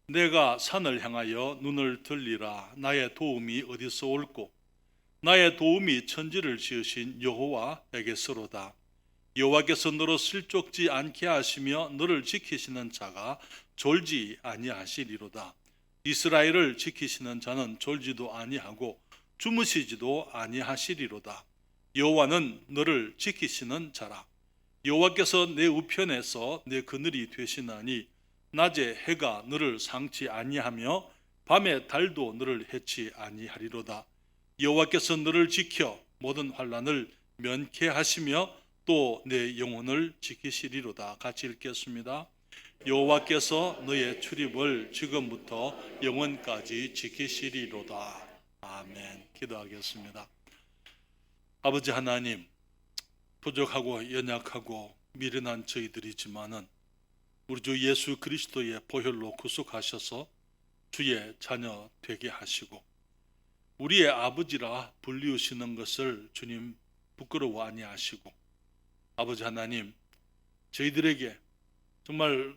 내가 산을 향하여 눈을 들리라. 나의 도움이 어디서 올꼬? 나의 도움이 천지를 지으신 여호와에게서로다. 여호와께서 너로 실족지 않게 하시며 너를 지키시는 자가 졸지 아니하시리로다. 이스라엘을 지키시는 자는 졸지도 아니하고 주무시지도 아니하시리로다. 여호와는 너를 지키시는 자라. 여호와께서 내 우편에서 내 그늘이 되시나니 낮에 해가 너를 상치 아니하며 밤에 달도 너를 해치 아니하리로다. 여호와께서 너를 지켜 모든 환난을 면케하시며 또 내 영혼을 지키시리로다. 같이 읽겠습니다. 여호와께서 너의 출입을 지금부터 영원까지 지키시리로다. 아멘. 기도하겠습니다. 아버지 하나님, 부족하고 연약하고 미련한 저희들이지만은 우리 주 예수 그리스도의 보혈로 구속하셔서 주의 자녀 되게 하시고 우리의 아버지라 불리우시는 것을 주님 부끄러워 아니하시고, 아버지 하나님, 저희들에게 정말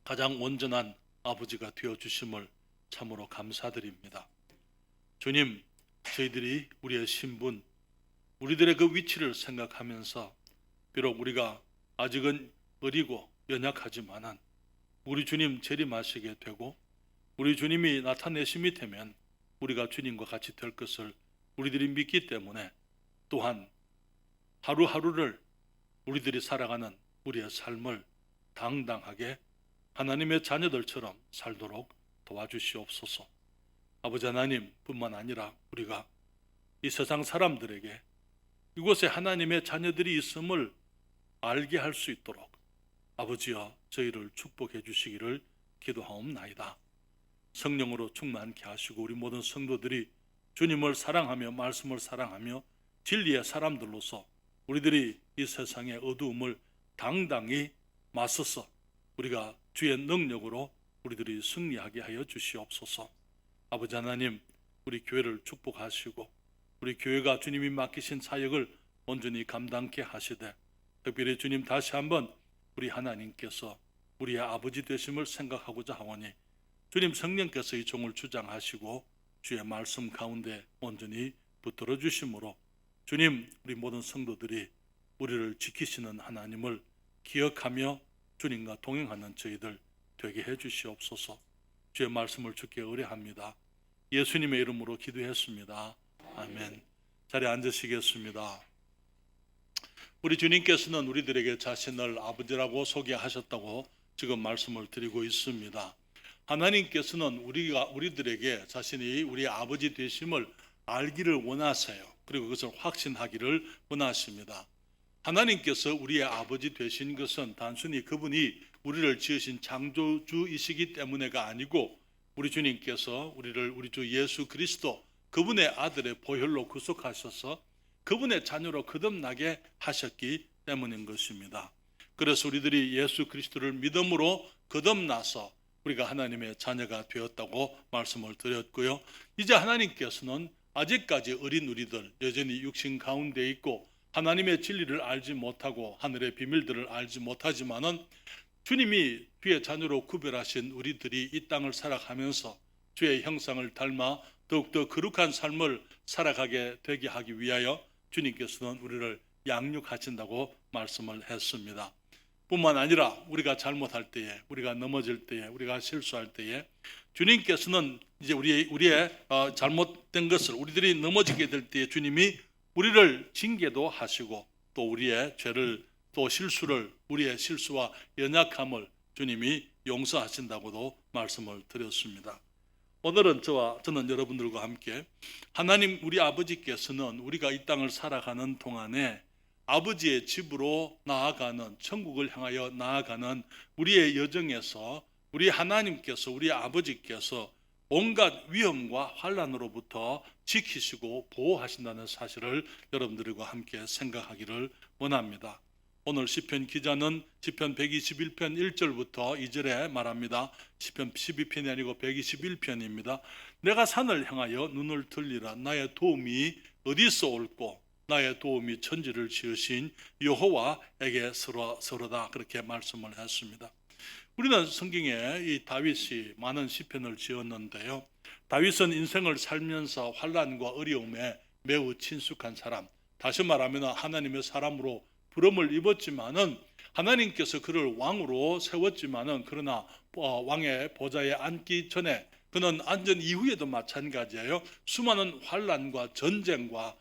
가장 온전한 아버지가 되어주심을 참으로 감사드립니다. 주님, 저희들이 우리의 신분, 우리들의 그 위치를 생각하면서 비록 우리가 아직은 어리고 연약하지만은 우리 주님 재림하시게 되고 우리 주님이 나타내심이 되면 우리가 주님과 같이 될 것을 우리들이 믿기 때문에 또한 하루하루를 우리들이 살아가는 우리의 삶을 당당하게 하나님의 자녀들처럼 살도록 도와주시옵소서. 아버지 하나님 뿐만 아니라 우리가 이 세상 사람들에게 이곳에 하나님의 자녀들이 있음을 알게 할 수 있도록 아버지여 저희를 축복해 주시기를 기도하옵나이다. 성령으로 충만케 하시고 우리 모든 성도들이 주님을 사랑하며 말씀을 사랑하며 진리의 사람들로서 우리들이 이 세상의 어두움을 당당히 맞서서 우리가 주의 능력으로 우리들이 승리하게 하여 주시옵소서. 아버지 하나님, 우리 교회를 축복하시고 우리 교회가 주님이 맡기신 사역을 온전히 감당케 하시되 특별히 주님 다시 한번 우리 하나님께서 우리의 아버지 되심을 생각하고자 하오니 주님 성령께서 이 종을 주장하시고 주의 말씀 가운데 온전히 붙들어 주심으로 주님 우리 모든 성도들이 우리를 지키시는 하나님을 기억하며 주님과 동행하는 저희들 되게 해 주시옵소서. 주의 말씀을 주께 의뢰합니다. 예수님의 이름으로 기도했습니다. 아멘. 자리에 앉으시겠습니다. 우리 주님께서는 우리들에게 자신을 아버지라고 소개하셨다고 지금 말씀을 드리고 있습니다. 하나님께서는 우리들에게 자신이 우리의 아버지 되심을 알기를 원하세요. 그리고 그것을 확신하기를 원하십니다. 하나님께서 우리의 아버지 되신 것은 단순히 그분이 우리를 지으신 창조주이시기 때문에가 아니고 우리 주님께서 우리 주 예수 그리스도 그분의 아들의 보혈로 구속하셔서 그분의 자녀로 거듭나게 하셨기 때문인 것입니다. 그래서 우리들이 예수 그리스도를 믿음으로 거듭나서 우리가 하나님의 자녀가 되었다고 말씀을 드렸고요. 이제 하나님께서는 아직까지 어린 우리들, 여전히 육신 가운데 있고 하나님의 진리를 알지 못하고 하늘의 비밀들을 알지 못하지만은 주님이 주의 자녀로 구별하신 우리들이 이 땅을 살아가면서 주의 형상을 닮아 더욱더 거룩한 삶을 살아가게 되게 하기 위하여 주님께서는 우리를 양육하신다고 말씀을 했습니다. 뿐만 아니라 우리가 잘못할 때에, 우리가 넘어질 때에, 우리가 실수할 때에 주님께서는 이제 우리의 잘못된 것을 우리들이 넘어지게 될 때에 주님이 우리를 징계도 하시고 또 우리의 죄를 또 실수를 우리의 실수와 연약함을 주님이 용서하신다고도 말씀을 드렸습니다. 오늘은 저는 여러분들과 함께 하나님 우리 아버지께서는 우리가 이 땅을 살아가는 동안에 아버지의 집으로 나아가는 천국을 향하여 나아가는 우리의 여정에서 우리 하나님께서 우리 아버지께서 온갖 위험과 환난으로부터 지키시고 보호하신다는 사실을 여러분들과 함께 생각하기를 원합니다. 오늘 시편 기자는 시편 121편 1절부터 2절에 말합니다. 시편 12편이 아니고 121편입니다. 내가 산을 향하여 눈을 들리라. 나의 도움이 어디서 올꼬? 나의 도움이 천지를 지으신 여호와에게 서로다. 그렇게 말씀을 했습니다. 우리는 성경에 이 다윗이 많은 시편을 지었는데요. 다윗은 인생을 살면서 환난과 어려움에 매우 친숙한 사람, 다시 말하면 하나님의 사람으로 부름을 입었지만은 하나님께서 그를 왕으로 세웠지만은 그러나 왕의 보좌에 앉기 전에, 그는 앉은 이후에도 마찬가지예요. 수많은 환난과 전쟁과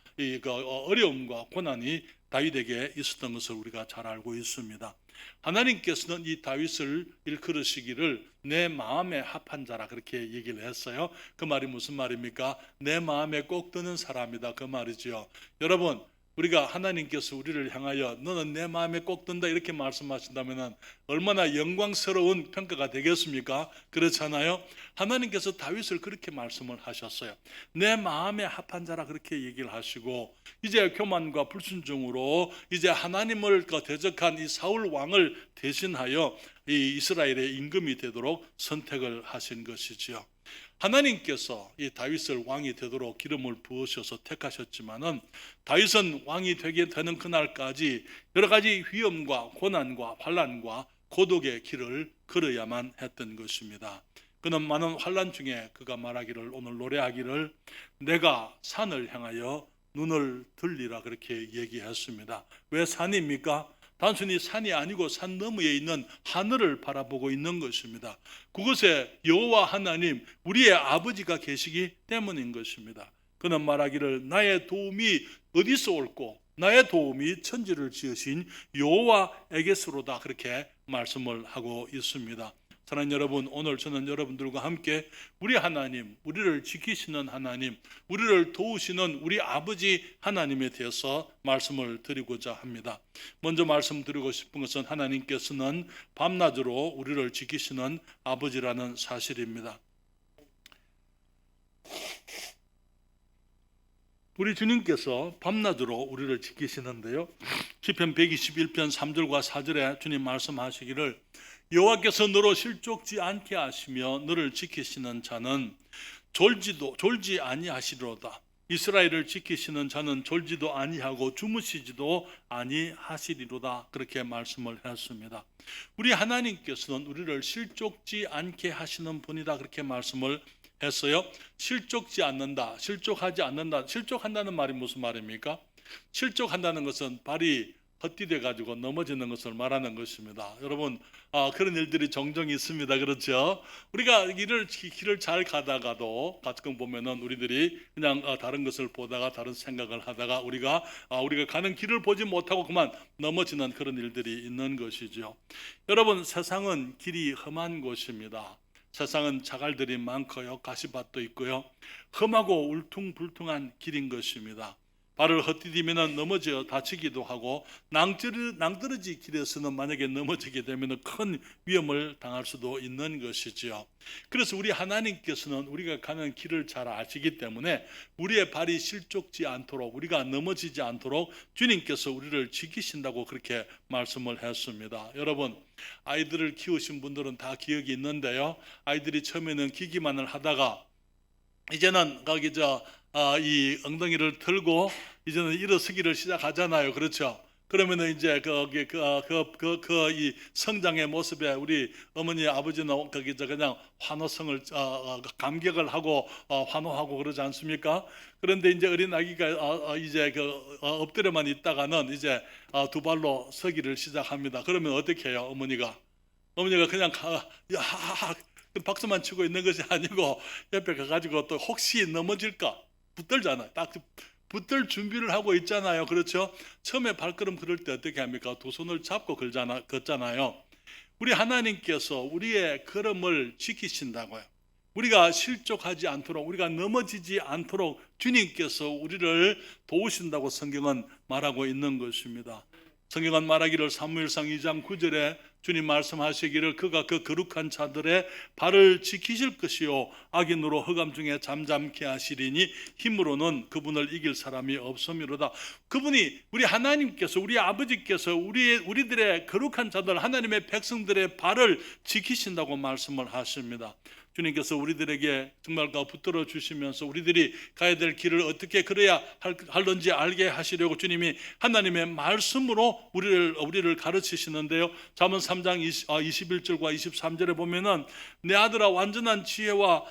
어려움과 고난이 다윗에게 있었던 것을 우리가 잘 알고 있습니다. 하나님께서는 이 다윗을 일컬으시기를 내 마음에 합한 자라 그렇게 얘기를 했어요. 그 말이 무슨 말입니까? 내 마음에 꼭 드는 사람이다, 그 말이죠. 여러분, 우리가 하나님께서 우리를 향하여 너는 내 마음에 꼭 든다 이렇게 말씀하신다면 얼마나 영광스러운 평가가 되겠습니까? 그렇잖아요. 하나님께서 다윗을 그렇게 말씀을 하셨어요. 내 마음에 합한 자라 그렇게 얘기를 하시고, 이제 교만과 불순종으로 이제 하나님을 대적한 이 사울 왕을 대신하여 이 이스라엘의 임금이 되도록 선택을 하신 것이지요. 하나님께서 이 다윗을 왕이 되도록 기름을 부으셔서 택하셨지만은 다윗은 왕이 되게 되는 그날까지 여러 가지 위험과 고난과 환난과 고독의 길을 걸어야만 했던 것입니다. 그는 많은 환난 중에 그가 말하기를, 오늘 노래하기를 내가 산을 향하여 눈을 들리라 그렇게 얘기했습니다. 왜 산입니까? 단순히 산이 아니고 산 너머에 있는 하늘을 바라보고 있는 것입니다. 그곳에 여호와 하나님, 우리의 아버지가 계시기 때문인 것입니다. 그는 말하기를 나의 도움이 어디서 올꼬? 나의 도움이 천지를 지으신 여호와에게서로다 그렇게 말씀을 하고 있습니다. 사랑하는 여러분, 오늘 저는 여러분들과 함께 우리 하나님, 우리를 지키시는 하나님, 우리를 도우시는 우리 아버지 하나님에 대해서 말씀을 드리고자 합니다. 먼저 말씀드리고 싶은 것은 하나님께서는 밤낮으로 우리를 지키시는 아버지라는 사실입니다. 우리 주님께서 밤낮으로 우리를 지키시는데요, 시편 121편 3절과 4절에 주님 말씀하시기를 여호와께서 너로 실족지 않게 하시며 너를 지키시는 자는 졸지 아니하시리로다. 이스라엘을 지키시는 자는 졸지도 아니하고 주무시지도 아니하시리로다 그렇게 말씀을 했습니다. 우리 하나님께서는 우리를 실족지 않게 하시는 분이다 그렇게 말씀을 했어요. 실족지 않는다, 실족하지 않는다. 실족한다는 말이 무슨 말입니까? 실족한다는 것은 발이 헛디뎌 가지고 넘어지는 것을 말하는 것입니다. 여러분, 그런 일들이 종종 있습니다. 그렇죠? 우리가 길을 잘 가다가도 가끔 보면은 우리들이 그냥 다른 것을 보다가 다른 생각을 하다가 우리가 가는 길을 보지 못하고 그만 넘어지는 그런 일들이 있는 것이죠. 여러분, 세상은 길이 험한 곳입니다. 세상은 자갈들이 많고요, 가시밭도 있고요, 험하고 울퉁불퉁한 길인 것입니다. 발을 헛디디면 넘어져 다치기도 하고, 낭떠러지 길에서는 만약에 넘어지게 되면 큰 위험을 당할 수도 있는 것이지요. 그래서 우리 하나님께서는 우리가 가는 길을 잘 아시기 때문에 우리의 발이 실족지 않도록, 우리가 넘어지지 않도록 주님께서 우리를 지키신다고 그렇게 말씀을 했습니다. 여러분, 아이들을 키우신 분들은 다 기억이 있는데요, 아이들이 처음에는 기기만을 하다가 이제는 거기 이 엉덩이를 들고 이제는 일어서기를 시작하잖아요. 그렇죠? 그러면은 이제 이 성장의 모습에 우리 어머니 아버지는 그냥 환호성을 감격을 하고 환호하고 그러지 않습니까? 그런데 이제 어린 아기가 이제 엎드려만 있다가는 이제 두 발로 서기를 시작합니다. 그러면 어떻게 해요? 어머니가 그냥 박수만 치고 있는 것이 아니고 옆에 가가지고 또 혹시 넘어질까 붙들잖아요. 딱 붙들 준비를 하고 있잖아요. 그렇죠? 처음에 발걸음 걸을 때 어떻게 합니까? 두 손을 잡고 걷잖아요. 우리 하나님께서 우리의 걸음을 지키신다고요. 우리가 실족하지 않도록, 우리가 넘어지지 않도록 주님께서 우리를 도우신다고 성경은 말하고 있는 것입니다. 성경은 말하기를 사무엘상 2장 9절에 주님 말씀하시기를 그가 그 거룩한 자들의 발을 지키실 것이요 악인으로 흑암 중에 잠잠케 하시리니 힘으로는 그분을 이길 사람이 없음이로다. 그분이 우리 하나님께서, 우리 아버지께서 우리들의 거룩한 자들, 하나님의 백성들의 발을 지키신다고 말씀을 하십니다. 주님께서 우리들에게 정말 붙들어 주시면서 우리들이 가야 될 길을 어떻게 걸어야 할는지 알게 하시려고 주님이 하나님의 말씀으로 우리를 가르치시는데요. 잠언 3장 21절과 23절에 보면은 내 아들아 완전한 지혜와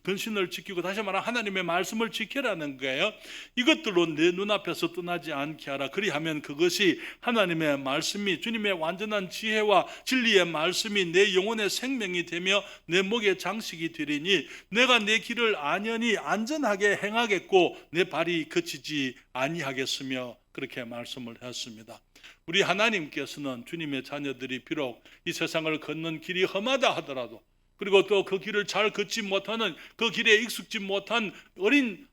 근신을 지키고, 다시 말하면 하나님의 말씀을 지키라는 거예요. 이것들로 내 눈앞에서 떠나지 않게 하라. 그리하면 그것이 하나님의 말씀이, 주님의 완전한 지혜와 진리의 말씀이 내 영혼의 생명이 되며 내 목의 장식이 되리니 내가 내 길을 안연히 안전하게 행하겠고 내 발이 그치지 아니하겠으며, 그렇게 말씀을 했습니다. 우리 하나님께서는 주님의 자녀들이 비록 이 세상을 걷는 길이 험하다 하더라도, 그리고 또 그 길을 잘 걷지 못하는, 그 길에 익숙지 못한 어린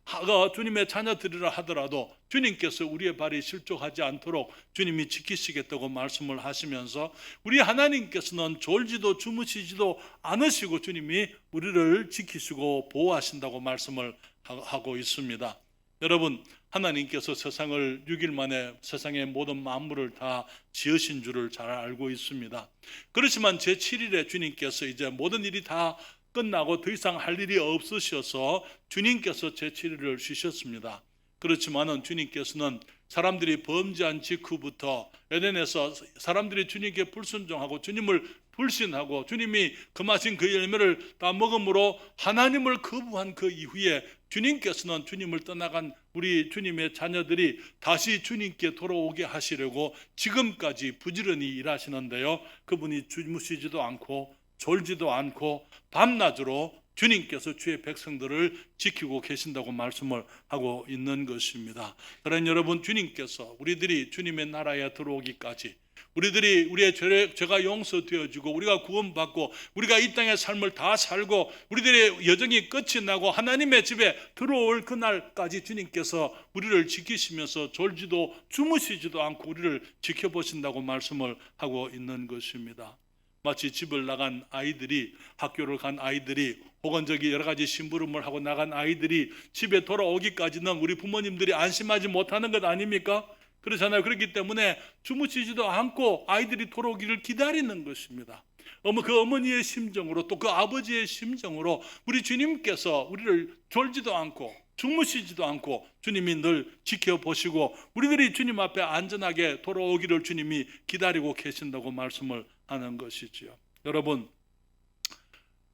주님의 자녀들이라 하더라도 주님께서 우리의 발이 실족하지 않도록 주님이 지키시겠다고 말씀을 하시면서, 우리 하나님께서는 졸지도 주무시지도 않으시고 주님이 우리를 지키시고 보호하신다고 말씀을 하고 있습니다. 여러분, 하나님께서 세상을 6일 만에 세상의 모든 만물을 다 지으신 줄을 잘 알고 있습니다. 그렇지만 제7일에 주님께서 이제 모든 일이 다 끝나고 더 이상 할 일이 없으셔서 주님께서 제7일을 쉬셨습니다. 그렇지만은 주님께서는 사람들이 범죄한 직후부터 에덴에서 사람들이 주님께 불순종하고 주님을 불신하고 주님이 금하신 그 열매를 다 먹음으로 하나님을 거부한 그 이후에 주님께서는 주님을 떠나간 우리 주님의 자녀들이 다시 주님께 돌아오게 하시려고 지금까지 부지런히 일하시는데요, 그분이 주무시지도 않고 졸지도 않고 밤낮으로 주님께서 주의 백성들을 지키고 계신다고 말씀을 하고 있는 것입니다. 사랑하는 여러분, 주님께서 우리들이 주님의 나라에 들어오기까지, 우리들이 우리의 죄가 용서되어지고 우리가 구원받고 우리가 이 땅의 삶을 다 살고 우리들의 여정이 끝이 나고 하나님의 집에 들어올 그날까지 주님께서 우리를 지키시면서 졸지도 주무시지도 않고 우리를 지켜보신다고 말씀을 하고 있는 것입니다. 마치 집을 나간 아이들이, 학교를 간 아이들이, 혹은 여러 가지 심부름을 하고 나간 아이들이 집에 돌아오기까지는 우리 부모님들이 안심하지 못하는 것 아닙니까? 그렇잖아요. 그렇기 때문에 주무시지도 않고 아이들이 돌아오기를 기다리는 것입니다. 그 어머니의 심정으로, 또 그 아버지의 심정으로 우리 주님께서 우리를 졸지도 않고 주무시지도 않고 주님이 늘 지켜보시고 우리들이 주님 앞에 안전하게 돌아오기를 주님이 기다리고 계신다고 말씀을 하는 것이지요. 여러분,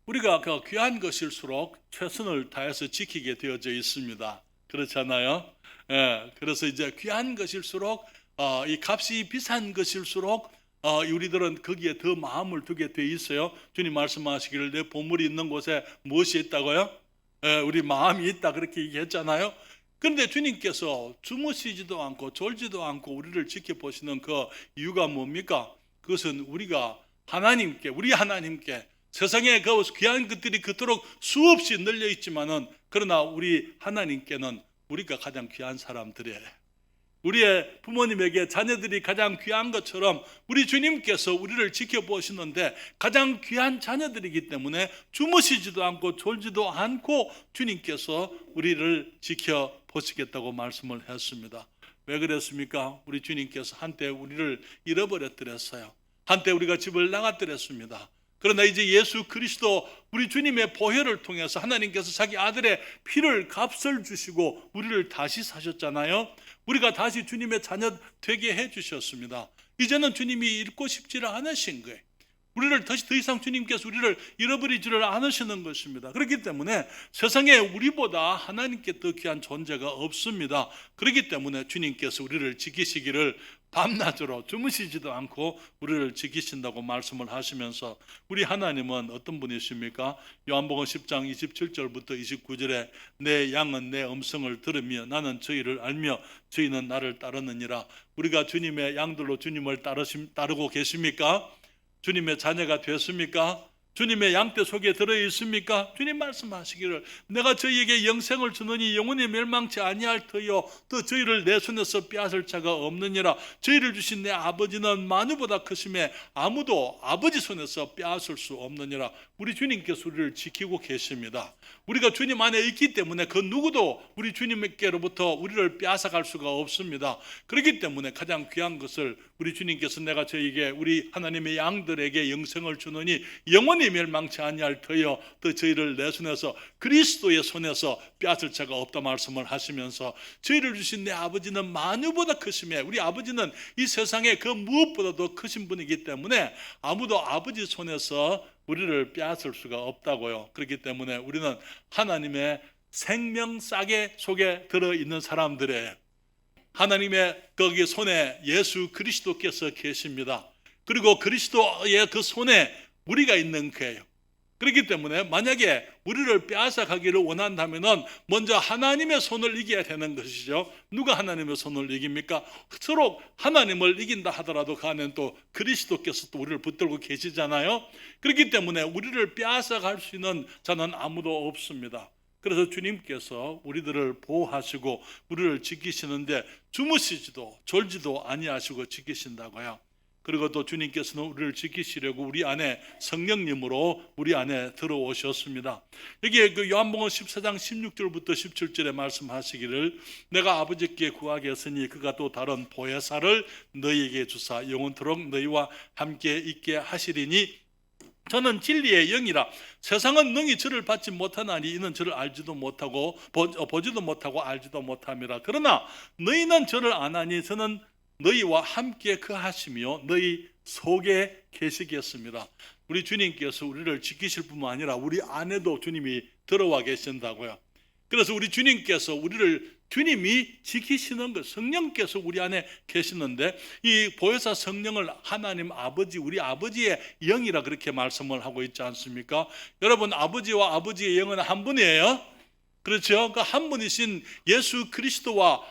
우리가 그 귀한 것일수록 최선을 다해서 지키게 되어져 있습니다. 그렇잖아요. 그래서 이제 귀한 것일수록, 이 값이 비싼 것일수록 우리들은 거기에 더 마음을 두게 돼 있어요. 주님 말씀하시기를 내 보물이 있는 곳에 무엇이 있다고요? 우리 마음이 있다, 그렇게 얘기했잖아요. 그런데 주님께서 주무시지도 않고 졸지도 않고 우리를 지켜보시는 그 이유가 뭡니까? 그것은 우리가 우리 하나님께 세상에 그 귀한 것들이 그토록 수없이 널려 있지만은, 그러나 우리 하나님께는 우리가 가장 귀한 사람들이에요. 우리의 부모님에게 자녀들이 가장 귀한 것처럼 우리 주님께서 우리를 지켜보시는데 가장 귀한 자녀들이기 때문에 주무시지도 않고 졸지도 않고 주님께서 우리를 지켜보시겠다고 말씀을 했습니다. 왜 그랬습니까? 우리 주님께서 한때 우리를 잃어버렸더랬어요. 한때 우리가 집을 나갔더랬습니다. 그러나 이제 예수 그리스도 우리 주님의 보혈을 통해서 하나님께서 자기 아들의 피를 값을 주시고 우리를 다시 사셨잖아요. 우리가 다시 주님의 자녀 되게 해주셨습니다. 이제는 주님이 잃고 싶지를 않으신 거예요. 우리를 더 이상 주님께서 우리를 잃어버리지를 않으시는 것입니다. 그렇기 때문에 세상에 우리보다 하나님께 더 귀한 존재가 없습니다. 그렇기 때문에 주님께서 우리를 지키시기를 밤낮으로 주무시지도 않고 우리를 지키신다고 말씀을 하시면서, 우리 하나님은 어떤 분이십니까? 요한복음 10장 27절부터 29절에 내 양은 내 음성을 들으며 나는 저희를 알며 저희는 나를 따르느니라. 우리가 주님의 양들로 주님을 따르고 계십니까? 주님의 자녀가 됐습니까? 주님의 양떼 속에 들어있습니까? 주님 말씀하시기를 내가 저희에게 영생을 주느니 영원히 멸망치 아니할 터이요 또 저희를 내 손에서 빼앗을 자가 없느니라. 저희를 주신 내 아버지는 만유보다 크심에 아무도 아버지 손에서 빼앗을 수 없느니라. 우리 주님께서 우리를 지키고 계십니다. 우리가 주님 안에 있기 때문에 그 누구도 우리 주님께로부터 우리를 빼앗아갈 수가 없습니다. 그렇기 때문에 가장 귀한 것을 우리 주님께서 내가 저희에게 우리 하나님의 양들에게 영생을 주느니 영원히 영원히 멸망치 아니할 터여 또 저희를 내 손에서 그리스도의 손에서 빼앗을 자가 없다 말씀을 하시면서 저희를 주신 내 아버지는 만유보다 크심에 우리 아버지는 이 세상에 그 무엇보다도 크신 분이기 때문에 아무도 아버지 손에서 우리를 빼앗을 수가 없다고요. 그렇기 때문에 우리는 하나님의 생명싸개 속에 들어있는 사람들이에요. 하나님의 거기 손에 예수 그리스도께서 계십니다. 그리고 그리스도의 그 손에 우리가 있는 거예요. 그렇기 때문에 만약에 우리를 빼앗아 가기를 원한다면 먼저 하나님의 손을 이겨야 되는 것이죠. 누가 하나님의 손을 이깁니까? 서로 하나님을 이긴다 하더라도 그 안에는 또 그리스도께서 또 우리를 붙들고 계시잖아요. 그렇기 때문에 우리를 빼앗아 갈 수 있는 자는 아무도 없습니다. 그래서 주님께서 우리들을 보호하시고 우리를 지키시는데 주무시지도 졸지도 아니하시고 지키신다고요. 그리고 또 주님께서는 우리를 지키시려고 우리 안에 성령님으로 우리 안에 들어오셨습니다. 여기에 그 요한복음 14장 16절부터 17절에 말씀하시기를 내가 아버지께 구하겠으니 그가 또 다른 보혜사를 너희에게 주사 영원토록 너희와 함께 있게 하시리니 저는 진리의 영이라 세상은 능히 저를 받지 못하나니 이는 저를 알지도 못하고 보지도 못하고 알지도 못함이라. 그러나 너희는 저를 아나니 저는 너희와 함께 거하시며 너희 속에 계시겠습니다. 우리 주님께서 우리를 지키실 뿐만 아니라 우리 안에도 주님이 들어와 계신다고요. 그래서 우리 주님께서 우리를 주님이 지키시는 것, 성령께서 우리 안에 계시는데 이 보혜사 성령을 하나님 아버지, 우리 아버지의 영이라 그렇게 말씀을 하고 있지 않습니까? 여러분, 아버지와 아버지의 영은 한 분이에요. 그렇죠? 그 한 분이신 예수 그리스도와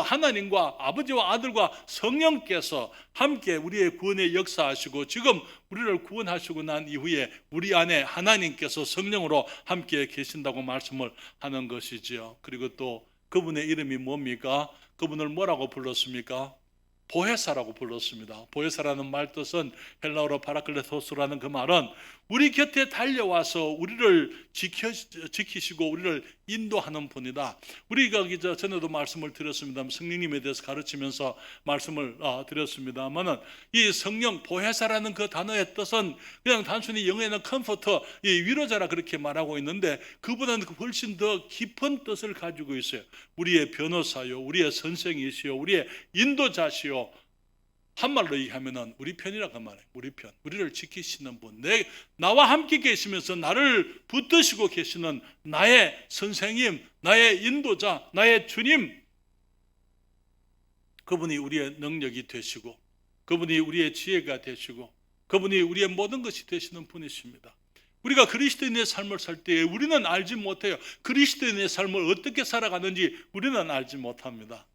하나님과 아버지와 아들과 성령께서 함께 우리의 구원에 역사하시고 지금 우리를 구원하시고 난 이후에 우리 안에 하나님께서 성령으로 함께 계신다고 말씀을 하는 것이지요. 그리고 또 그분의 이름이 뭡니까? 그분을 뭐라고 불렀습니까? 보혜사라고 불렀습니다. 보혜사라는 말 뜻은 헬라어로 파라클레토스라는 그 말은 우리 곁에 달려와서 우리를 지키시고 우리를 인도하는 분이다. 우리가 전에도 말씀을 드렸습니다. 성령님에 대해서 가르치면서 말씀을 드렸습니다만은 이 성령 보혜사라는 그 단어의 뜻은 그냥 단순히 영어에는 컴포터, 위로자라 그렇게 말하고 있는데 그보다는 훨씬 더 깊은 뜻을 가지고 있어요. 우리의 변호사요, 우리의 선생이시요, 우리의 인도자시요. 한말로 얘기하면은 우리 편이라 그 말이에요. 우리 편, 우리를 지키시는 분, 나와 함께 계시면서 나를 붙드시고 계시는 나의 선생님, 나의 인도자, 나의 주님, 그분이 우리의 능력이 되시고 그분이 우리의 지혜가 되시고 그분이 우리의 모든 것이 되시는 분이십니다. 우리가 그리스도인의 삶을 살 때에 우리는 알지 못해요. 그리스도인의 삶을 어떻게 살아가는지 우리는 알지 못합니다.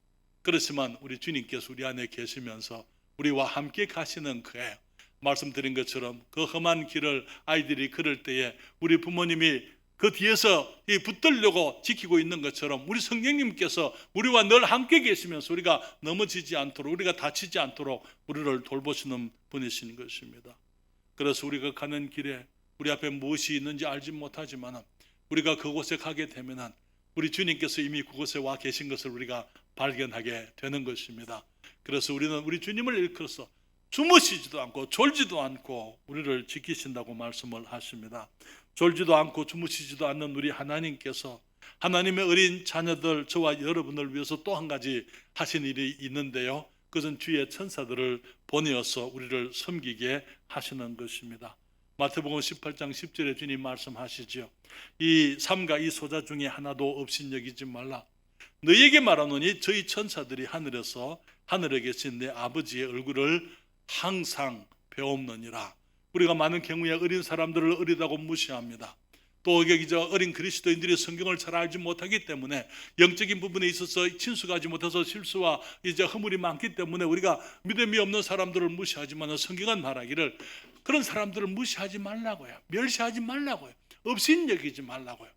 그렇지만 우리 주님께서 우리 안에 계시면서 우리와 함께 가시는 거예요. 말씀드린 것처럼 그 험한 길을 아이들이 걸을 때에 우리 부모님이 그 뒤에서 붙들려고 지키고 있는 것처럼 우리 성령님께서 우리와 늘 함께 계시면서 우리가 넘어지지 않도록, 우리가 다치지 않도록 우리를 돌보시는 분이신 것입니다. 그래서 우리가 가는 길에 우리 앞에 무엇이 있는지 알지 못하지만 우리가 그곳에 가게 되면 우리 주님께서 이미 그곳에 와 계신 것을 우리가 발견하게 되는 것입니다. 그래서 우리는 우리 주님을 일컬어서 주무시지도 않고 졸지도 않고 우리를 지키신다고 말씀을 하십니다. 졸지도 않고 주무시지도 않는 우리 하나님께서 하나님의 어린 자녀들 저와 여러분을 위해서 또 한 가지 하신 일이 있는데요. 그것은 주의 천사들을 보내어서 우리를 섬기게 하시는 것입니다. 마태복음 18장 10절에 주님 말씀하시죠. 이 삼가 이 소자 중에 하나도 없인 여기지 말라. 너희에게 말하노니 저희 천사들이 하늘에서 하늘에 계신 내 아버지의 얼굴을 항상 배움느니라. 우리가 많은 경우에 어린 사람들을 어리다고 무시합니다. 또 여기 어린 그리스도인들이 성경을 잘 알지 못하기 때문에 영적인 부분에 있어서 친숙하지 못해서 실수와 허물이 많기 때문에 우리가 믿음이 없는 사람들을 무시하지만 성경은 말하기를 그런 사람들을 무시하지 말라고요. 멸시하지 말라고요. 없인 여기지 말라고요.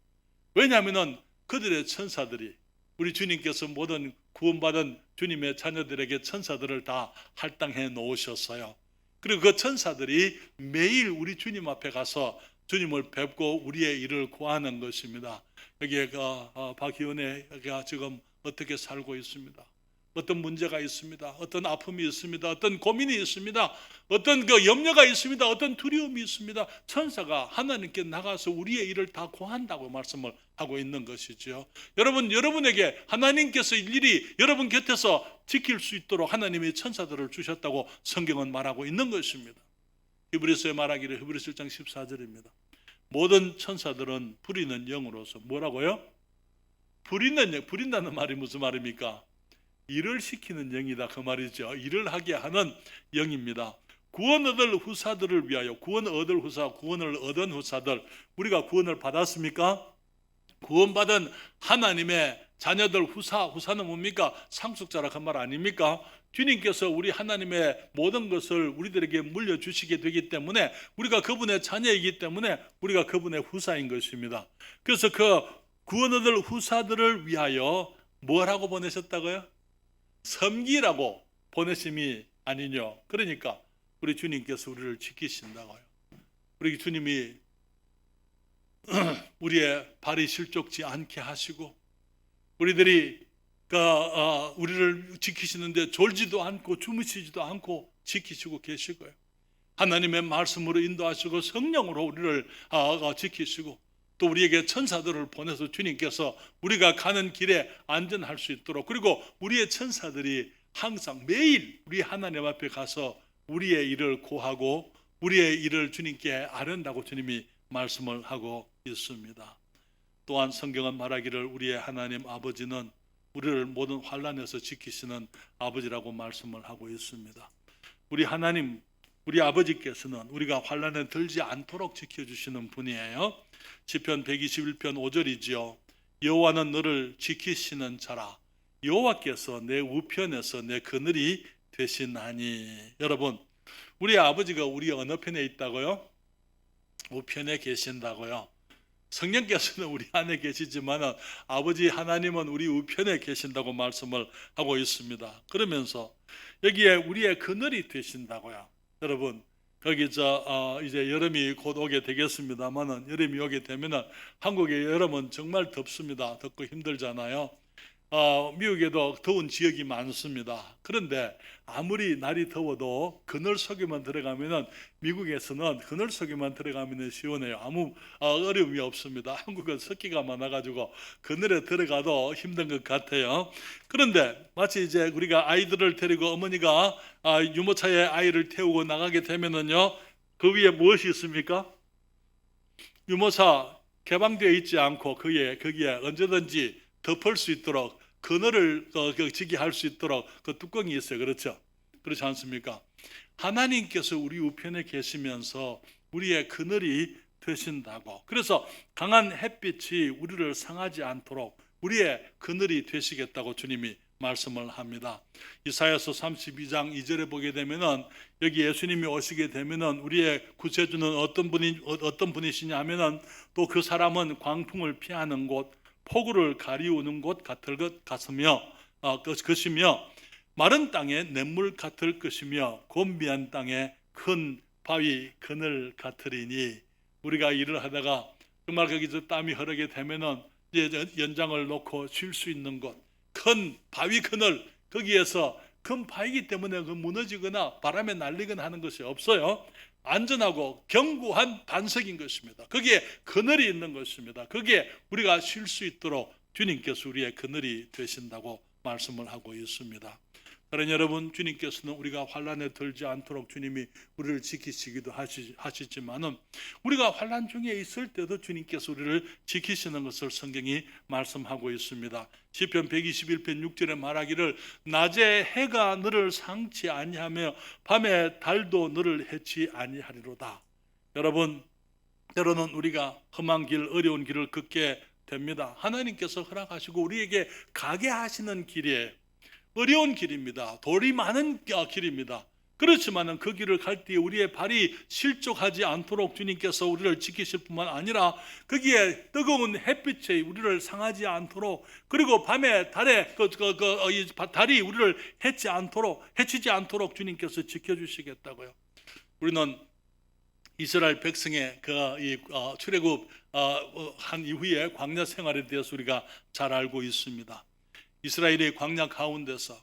왜냐하면 그들의 천사들이 우리 주님께서 모든 구원받은 주님의 자녀들에게 천사들을 다 할당해 놓으셨어요. 그리고 그 천사들이 매일 우리 주님 앞에 가서 주님을 뵙고 우리의 일을 구하는 것입니다. 여기에 박희원애가 지금 어떻게 살고 있습니다. 어떤 문제가 있습니다. 어떤 아픔이 있습니다. 어떤 고민이 있습니다. 어떤 그 염려가 있습니다. 어떤 두려움이 있습니다. 천사가 하나님께 나가서 우리의 일을 다 고한다고 말씀을 하고 있는 것이죠. 여러분에게 하나님께서 일일이 여러분 곁에서 지킬 수 있도록 하나님이 천사들을 주셨다고 성경은 말하고 있는 것입니다. 히브리서에 말하기를 히브리서 1장 14절입니다. 모든 천사들은 부리는 영으로서 뭐라고요? 부린다는 말이 무슨 말입니까? 일을 시키는 영이다 그 말이죠. 일을 하게 하는 영입니다. 구원을 얻을 후사들을 위하여 구원을 얻은 후사들, 우리가 구원을 받았습니까? 구원받은 하나님의 자녀들 후사는 뭡니까? 상속자라 그 말 아닙니까? 주님께서 우리 하나님의 모든 것을 우리들에게 물려주시게 되기 때문에 우리가 그분의 자녀이기 때문에 우리가 그분의 후사인 것입니다. 그래서 그 구원 얻을 후사들을 위하여 뭐라고 보내셨다고요? 섬기라고 보내심이 아니뇨. 그러니까 우리 주님께서 우리를 지키신다고요. 우리 주님이 우리의 발이 실족지 않게 하시고 우리들이 우리를 지키시는데 졸지도 않고 주무시지도 않고 지키시고 계시고요. 하나님의 말씀으로 인도하시고 성령으로 우리를 지키시고 또 우리에게 천사들을 보내서 주님께서 우리가 가는 길에 안전할 수 있도록, 그리고 우리의 천사들이 항상 매일 우리 하나님 앞에 가서 우리의 일을 고하고 우리의 일을 주님께 아른다고 주님이 말씀을 하고 있습니다. 또한 성경은 말하기를 우리의 하나님 아버지는 우리를 모든 환난에서 지키시는 아버지라고 말씀을 하고 있습니다. 우리 하나님, 우리 아버지께서는 우리가 환난에 들지 않도록 지켜주시는 분이에요. 시편 121편 5절이지요. 여호와는 너를 지키시는 자라. 여호와께서 내 우편에서 내 그늘이 되시나니. 여러분, 우리 아버지가 우리 어느 편에 있다고요? 우편에 계신다고요. 성령께서는 우리 안에 계시지만 아버지 하나님은 우리 우편에 계신다고 말씀을 하고 있습니다. 그러면서 여기에 우리의 그늘이 되신다고요. 여러분, 거기 이제 여름이 곧 오게 되겠습니다만은, 여름이 오게 되면은 한국의 여름은 정말 덥습니다. 덥고 힘들잖아요. 미국에도 더운 지역이 많습니다. 그런데 아무리 날이 더워도 그늘 속에만 들어가면은, 미국에서는 그늘 속에만 들어가면 시원해요. 아무 어려움이 없습니다. 한국은 습기가 많아가지고 그늘에 들어가도 힘든 것 같아요. 그런데 마치 이제 우리가 아이들을 데리고 어머니가 유모차에 아이를 태우고 나가게 되면은요, 그 위에 무엇이 있습니까? 유모차 개방되어 있지 않고 거기에 언제든지 덮을 수 있도록 그늘을 지게 할 수 있도록 그 뚜껑이 있어요. 그렇죠? 그렇지 않습니까? 하나님께서 우리 우편에 계시면서 우리의 그늘이 되신다고. 그래서 강한 햇빛이 우리를 상하지 않도록 우리의 그늘이 되시겠다고 주님이 말씀을 합니다. 이사야서 32장 2절에 보게 되면은, 여기 예수님이 오시게 되면은 우리의 구세주는 어떤 분이시냐 하면은, 또 그 사람은 광풍을 피하는 곳, 폭우를 가리우는 곳 같을 것 같으며 것이며, 마른 땅에 냇물 같을 것이며, 곤비한 땅에 큰 바위 그늘 같으리니. 우리가 일을 하다가 정말 거기서 땀이 흐르게 되면은 이제 연장을 놓고 쉴 수 있는 곳, 큰 바위 그늘, 거기에서 큰 바위이기 때문에 그 무너지거나 바람에 날리거나 하는 것이 없어요. 안전하고 견고한 반석인 것입니다. 거기에 그늘이 있는 것입니다. 거기에 우리가 쉴 수 있도록 주님께서 우리의 그늘이 되신다고 말씀을 하고 있습니다. 다른 여러분, 주님께서는 우리가 환난에 들지 않도록 주님이 우리를 지키시기도 하시지만은, 우리가 환난 중에 있을 때도 주님께서 우리를 지키시는 것을 성경이 말씀하고 있습니다. 시편 121편 6절에 말하기를 낮에 해가 너를 상치 아니하며 밤에 달도 너를 해치 아니하리로다. 여러분, 때로는 우리가 험한 길, 어려운 길을 걷게 됩니다. 하나님께서 허락하시고 우리에게 가게 하시는 길이에요. 어려운 길입니다. 돌이 많은 길입니다. 그렇지만 그 길을 갈 때 우리의 발이 실족하지 않도록 주님께서 우리를 지키실 뿐만 아니라 거기에 뜨거운 햇빛에 우리를 상하지 않도록, 그리고 밤에 달이 우리를 해치지 않도록 주님께서 지켜주시겠다고요. 우리는 이스라엘 백성의 출애굽 한 이후에 광야 생활에 대해서 우리가 잘 알고 있습니다. 이스라엘의 광야 가운데서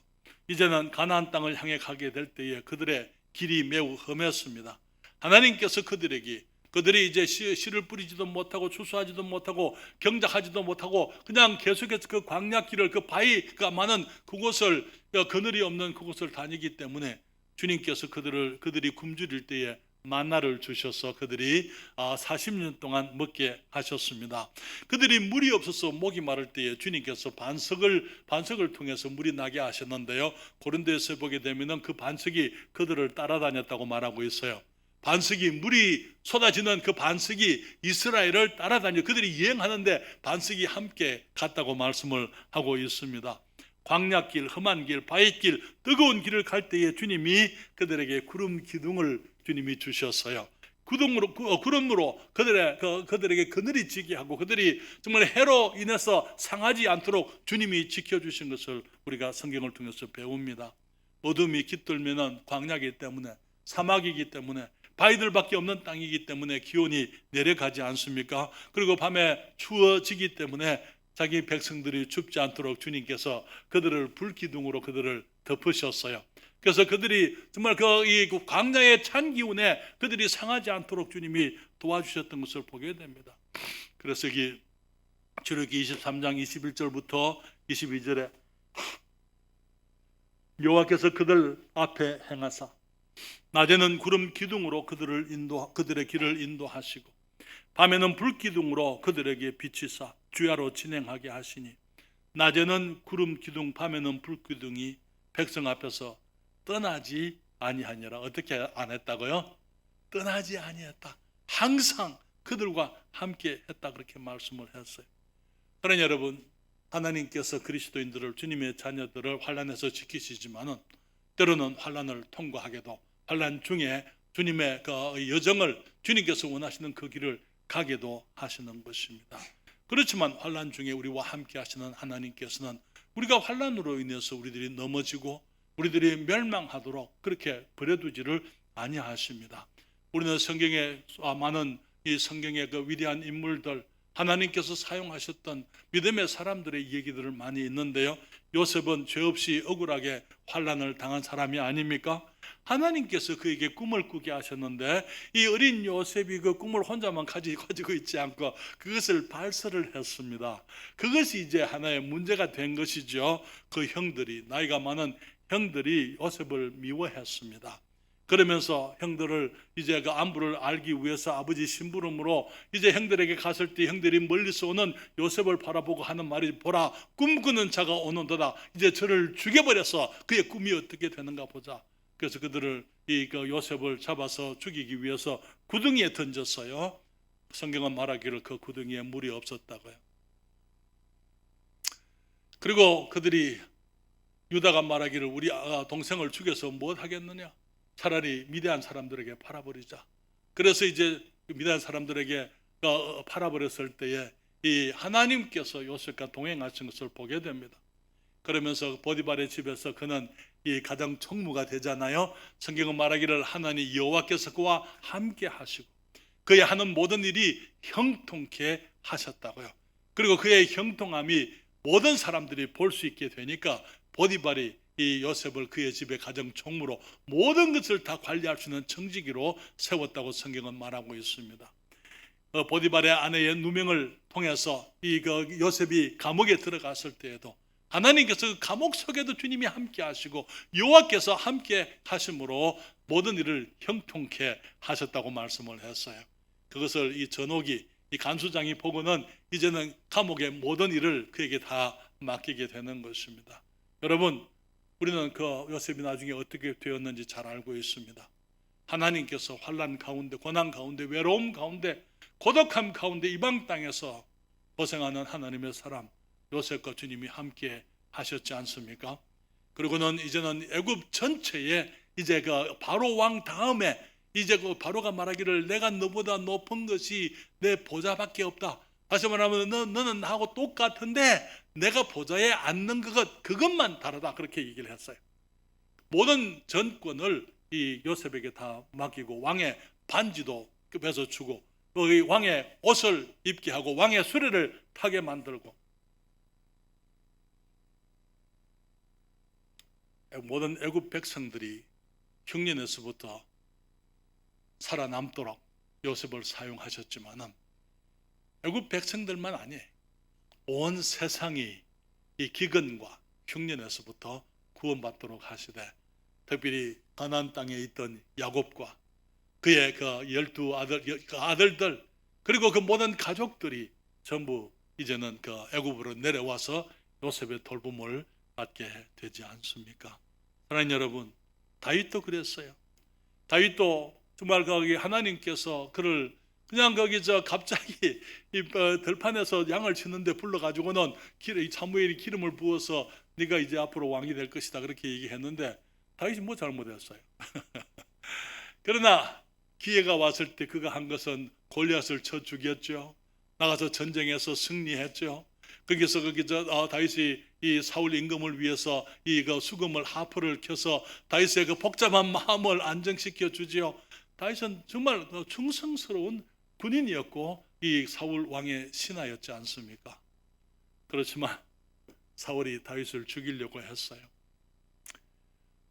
이제는 가나안 땅을 향해 가게 될 때에 그들의 길이 매우 험했습니다. 하나님께서 그들이 이제 씨를 뿌리지도 못하고 추수하지도 못하고 경작하지도 못하고 그냥 계속해서 그 광야길을, 그 바위가 많은 그곳을, 그늘이 없는 그곳을 다니기 때문에 주님께서 그들이 굶주릴 때에 만나를 주셔서 그들이 40년 동안 먹게 하셨습니다. 그들이 물이 없어서 목이 마를 때에 주님께서 반석을 통해서 물이 나게 하셨는데요, 고린도에서 보게 되면 그 반석이 그들을 따라다녔다고 말하고 있어요. 반석이, 물이 쏟아지는 그 반석이 이스라엘을 따라다니 그들이 여행하는데 반석이 함께 갔다고 말씀을 하고 있습니다. 광야길, 험한 길, 바위길, 뜨거운 길을 갈 때에 주님이 그들에게 구름 기둥을 주님이 주셨어요. 구름으로 그들에게 그늘이 지게 하고 그들이 정말 해로 인해서 상하지 않도록 주님이 지켜주신 것을 우리가 성경을 통해서 배웁니다. 어둠이 깃들면 광야이기 때문에, 사막이기 때문에, 바위들밖에 없는 땅이기 때문에 기온이 내려가지 않습니까? 그리고 밤에 추워지기 때문에 자기 백성들이 춥지 않도록 주님께서 그들을 불기둥으로 그들을 덮으셨어요. 그래서 그들이 정말 이 광야의 찬 기운에 그들이 상하지 않도록 주님이 도와주셨던 것을 보게 됩니다. 그래서 이 출애굽기 23장 21절부터 22절에 여호와께서 그들 앞에 행하사 낮에는 구름 기둥으로 그들의 길을 인도하시고 밤에는 불기둥으로 그들에게 비치사 주야로 진행하게 하시니 낮에는 구름 기둥, 밤에는 불기둥이 백성 앞에서 떠나지 아니하니라. 어떻게 안 했다고요? 떠나지 아니했다. 항상 그들과 함께 했다, 그렇게 말씀을 했어요. 그러니 여러분, 하나님께서 그리스도인들을, 주님의 자녀들을 환난에서 지키시지만은 때로는 환난을 통과하게도, 환난 중에 주님의 그 여정을, 주님께서 원하시는 그 길을 가게도 하시는 것입니다. 그렇지만 환난 중에 우리와 함께 하시는 하나님께서는 우리가 환난으로 인해서 우리들이 넘어지고 우리들이 멸망하도록 그렇게 버려두지를 아니하십니다. 우리는 성경에 많은 이 성경의 그 위대한 인물들, 하나님께서 사용하셨던 믿음의 사람들의 얘기들을 많이 있는데요, 요셉은 죄 없이 억울하게 환난을 당한 사람이 아닙니까? 하나님께서 그에게 꿈을 꾸게 하셨는데 이 어린 요셉이 그 꿈을 혼자만 가지고 있지 않고 그것을 발설을 했습니다. 그것이 이제 하나의 문제가 된 것이죠. 그 형들이, 나이가 많은 형들이 요셉을 미워했습니다. 그러면서 형들을 이제 그 안부를 알기 위해서 아버지 심부름으로 이제 형들에게 갔을 때 형들이 멀리서 오는 요셉을 바라보고 하는 말이, 보라, 꿈꾸는 자가 오는도다. 이제 저를 죽여버려서 그의 꿈이 어떻게 되는가 보자. 그래서 그들을 그 요셉을 잡아서 죽이기 위해서 구덩이에 던졌어요. 성경은 말하기를 그 구덩이에 물이 없었다고요. 그리고 그들이, 유다가 말하기를 우리 동생을 죽여서 뭘 하겠느냐, 차라리 미디안 사람들에게 팔아버리자. 그래서 이제 미디안 사람들에게 팔아버렸을 때에 이 하나님께서 요셉과 동행하신 것을 보게 됩니다. 그러면서 보디발의 집에서 그는 이 가정 총무가 되잖아요. 성경은 말하기를 하나님 여호와께서 그와 함께 하시고 그의 하는 모든 일이 형통케 하셨다고요. 그리고 그의 형통함이 모든 사람들이 볼 수 있게 되니까 보디발이 이 요셉을 그의 집의 가정 총무로 모든 것을 다 관리할 수 있는 청지기로 세웠다고 성경은 말하고 있습니다. 보디발의 아내의 누명을 통해서 이 요셉이 감옥에 들어갔을 때에도 하나님께서 감옥 속에도 주님이 함께 하시고 여호와께서 함께 하심으로 모든 일을 형통케 하셨다고 말씀을 했어요. 그것을 이 전옥이, 이 간수장이 보고는 이제는 감옥의 모든 일을 그에게 다 맡기게 되는 것입니다. 여러분, 우리는 그 요셉이 나중에 어떻게 되었는지 잘 알고 있습니다. 하나님께서 환난 가운데, 고난 가운데, 외로움 가운데, 고독함 가운데 이방 땅에서 고생하는 하나님의 사람 요셉과 주님이 함께 하셨지 않습니까? 그리고는 이제는 애굽 전체에 이제 그 바로 왕 다음에 이제 그 바로가 말하기를 내가 너보다 높은 것이 내 보좌밖에 없다. 다시 말하면 너는 나하고 똑같은데 내가 보좌에 앉는 그것만 다르다, 그렇게 얘기를 했어요. 모든 전권을 이 요셉에게 다 맡기고 왕의 반지도 급해서 주고 왕의 옷을 입게 하고 왕의 수레를 타게 만들고 모든 애굽 백성들이 흉년에서부터 살아남도록 요셉을 사용하셨지만은 애굽 백성들만 아니에요. 온 세상이 이 기근과 흉년에서부터 구원받도록 하시되, 특별히 가나안 땅에 있던 야곱과 그의 그 12 아들들, 그리고 그 모든 가족들이 전부 이제는 그 애굽으로 내려와서 요셉의 돌봄을 받게 되지 않습니까? 사랑하는 여러분, 다윗도 그랬어요. 다윗도 정말 거기 하나님께서 그를 그냥 거기 갑자기 이 들판에서 양을 치는데 불러가지고는 사무엘이 기름을 부어서 네가 이제 앞으로 왕이 될 것이다 그렇게 얘기했는데 다윗이 뭐 잘못했어요? 그러나 기회가 왔을 때 그가 한 것은 골리앗을 쳐 죽였죠. 나가서 전쟁에서 승리했죠. 거기서 다윗이 이 사울 임금을 위해서 그 수금을 하프를 켜서 다윗의 그 복잡한 마음을 안정시켜 주지요. 다윗은 정말 충성스러운 군인이었고 이 사울 왕의 신하였지 않습니까? 그렇지만 사울이 다윗을 죽이려고 했어요.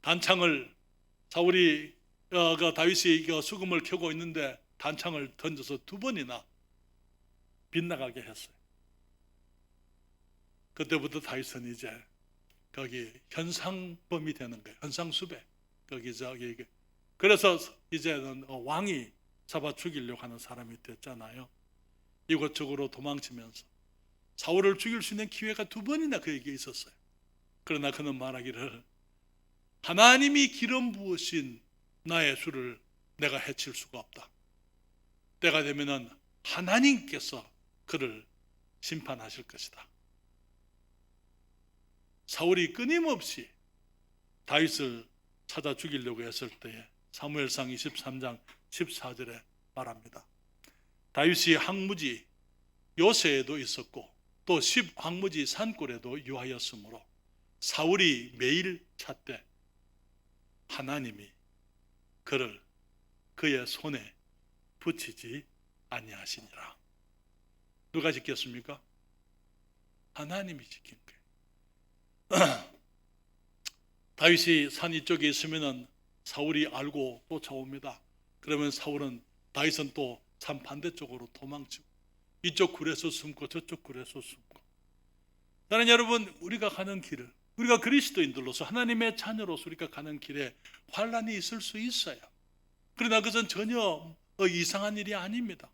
단창을 사울이 다윗이 수금을 켜고 있는데 단창을 던져서 2번이나 빗나가게 했어요. 그때부터 다윗은 이제 거기 현상범이 되는 거예요. 현상수배. 그래서 이제는 왕이 잡아 죽이려고 하는 사람이 됐잖아요. 이곳저곳으로 도망치면서 사울을 죽일 수 있는 기회가 2번이나 그에게 있었어요. 그러나 그는 말하기를 하나님이 기름 부으신 나의 수를 내가 해칠 수가 없다. 때가 되면은 하나님께서 그를 심판하실 것이다. 사울이 끊임없이 다윗을 찾아 죽이려고 했을 때에 사무엘상 23장 14절에 말합니다. 다윗이 항무지 요새에도 있었고 또 10항무지 산골에도 유하였으므로 사울이 매일 찾되 하나님이 그를 그의 손에 붙이지 아니하시니라. 누가 지켰습니까? 하나님이 지킨 거예요. 다윗이 산 이쪽에 있으면은 사울이 알고 쫓아옵니다. 그러면 사울은 다윗은 또 산 반대쪽으로 도망치고 이쪽 굴에서 숨고 저쪽 굴에서 숨고. 나는 여러분, 우리가 가는 길을, 우리가 그리스도인들로서 하나님의 자녀로서 우리가 가는 길에 환란이 있을 수 있어요. 그러나 그것은 전혀 이상한 일이 아닙니다.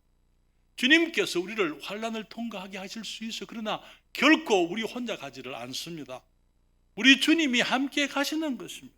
주님께서 우리를 환란을 통과하게 하실 수 있어요. 그러나 결코 우리 혼자 가지를 않습니다. 우리 주님이 함께 가시는 것입니다.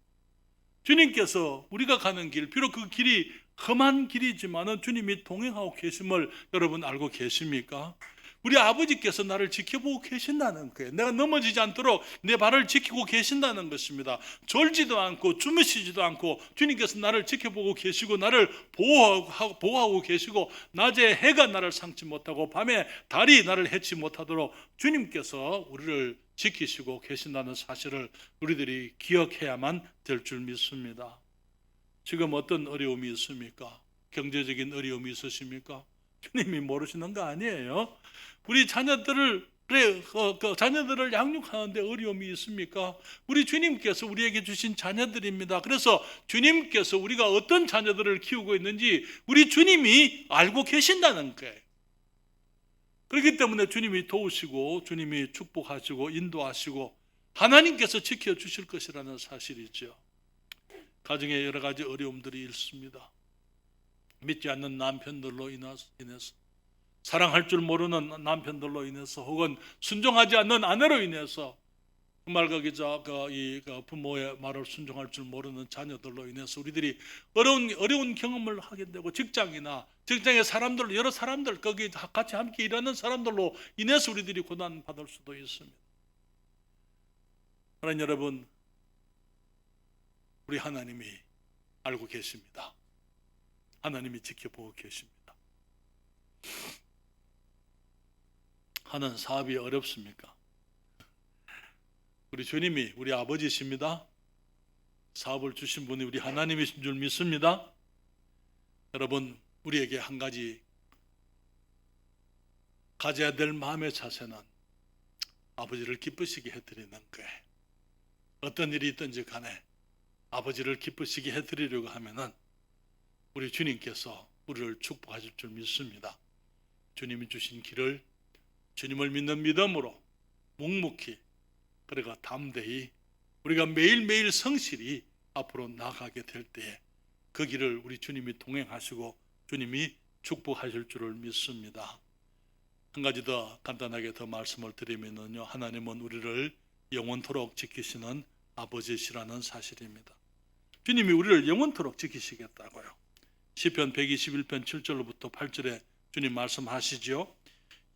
주님께서 우리가 가는 길, 비록 그 길이 험한 길이지만은 주님이 동행하고 계심을 여러분 알고 계십니까? 우리 아버지께서 나를 지켜보고 계신다는 거예요. 내가 넘어지지 않도록 내 발을 지키고 계신다는 것입니다. 졸지도 않고 주무시지도 않고 주님께서 나를 지켜보고 계시고 나를 보호하고 계시고 낮에 해가 나를 상치 못하고 밤에 달이 나를 해치 못하도록 주님께서 우리를 지키시고 계신다는 사실을 우리들이 기억해야만 될 줄 믿습니다. 지금 어떤 어려움이 있습니까? 경제적인 어려움이 있으십니까? 주님이 모르시는 거 아니에요? 우리 자녀들을 양육하는데 어려움이 있습니까? 우리 주님께서 우리에게 주신 자녀들입니다. 그래서 주님께서 우리가 어떤 자녀들을 키우고 있는지 우리 주님이 알고 계신다는 거예요. 그렇기 때문에 주님이 도우시고 주님이 축복하시고 인도하시고 하나님께서 지켜주실 것이라는 사실이죠. 가정에 여러 가지 어려움들이 있습니다. 믿지 않는 남편들로 인해서, 사랑할 줄 모르는 남편들로 인해서, 혹은 순종하지 않는 아내로 인해서, 정말 부모의 말을 순종할 줄 모르는 자녀들로 인해서 우리들이 어려운 경험을 하게 되고, 직장의 사람들, 여러 사람들, 거기 같이 함께 일하는 사람들로 인해서 우리들이 고난 받을 수도 있습니다. 하나님 여러분, 우리 하나님이 알고 계십니다. 하나님이 지켜보고 계십니다. 하는 사업이 어렵습니까? 우리 주님이 우리 아버지십니다. 사업을 주신 분이 우리 하나님이신 줄 믿습니다. 여러분, 우리에게 한 가지 가져야 될 마음의 자세는 아버지를 기쁘시게 해드리는 거예요. 어떤 일이 있든지 간에 아버지를 기쁘시게 해드리려고 하면은 우리 주님께서 우리를 축복하실 줄 믿습니다. 주님이 주신 길을 주님을 믿는 믿음으로 묵묵히 그리고 담대히 우리가 매일매일 성실히 앞으로 나아가게 될 때에 그 길을 우리 주님이 동행하시고 주님이 축복하실 줄을 믿습니다. 한 가지 더 간단하게 더 말씀을 드리면요, 하나님은 우리를 영원토록 지키시는 아버지시라는 사실입니다. 주님이 우리를 영원토록 지키시겠다고요. 시편 121편 7절로부터 8절에 주님 말씀하시죠.